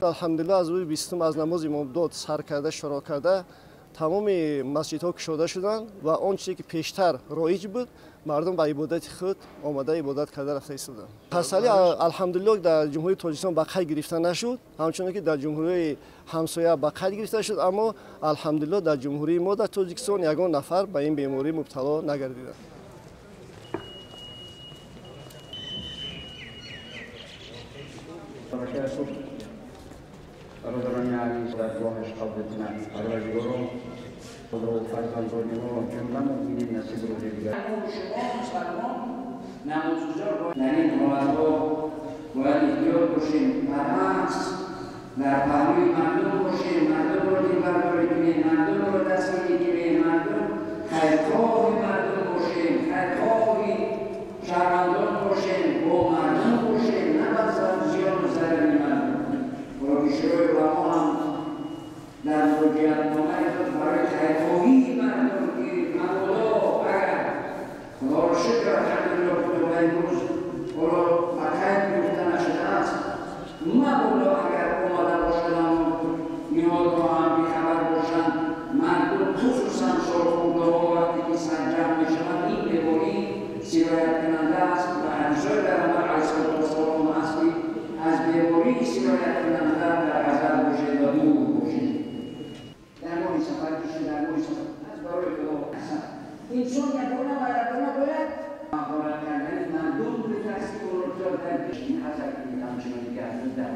الحمدلله از روی 20 از نماز امامداد سر کرده شروع کرده تمام مسجدها کشوده شدند و آن چیزی که پیشتر رایج بود مردم به عبادت خود آماده عبادت کرده رفته ایستادند. مسئله الحمدلله در جمهوری تاجیکستان به قید گرفته نشد، همچنین که در جمهوری همسایه به قید گرفته شد، اما الحمدلله در جمهوری ما در تاجیکستان یگان نفر به این بیماری مبتلا نگردیدند. برادران عزیز در راهش قبولتونم پروردگارم خود رو فرزندانی رو جمله مؤمنین نصیب رو دیگر شما مسلمان نمازگزار در این حالتها باید احتیاط باشیم و رقص در پهلوی مردم باشیم، مردم رو دل برداری کنیم، مردم رو دست بگیریم، مردم خیرخواه مردم باشیم، خیرخواه شهروندان باشیم، با مردم باشیم، نه بس زیان و ضرری مردم. پیشروی علما هم در توجیه‌نامه خود برای خیرخواهی مردم که مبادا اگر خدا را شکر الحمدلله که امروز او را به قید گرفته نشده است، مبادا اگر آمده باشند نیاز را هم بیخبر باشند مردم خصوصا سالخورده‌ها وقتی که سرجم میشوند این بیماری سرایت کننده است و حدیث‌های پیامبر علیه السلام است که از بیماری سرایت کننده در حذر باشید و دور باشید. در ماه سفر کشید، در ماه سفر از برای خدا حسن انسان یکونه و یکونه باید مقابل کردن مردم به تحصیل و رفتار در این حذر کنید همچنان که از در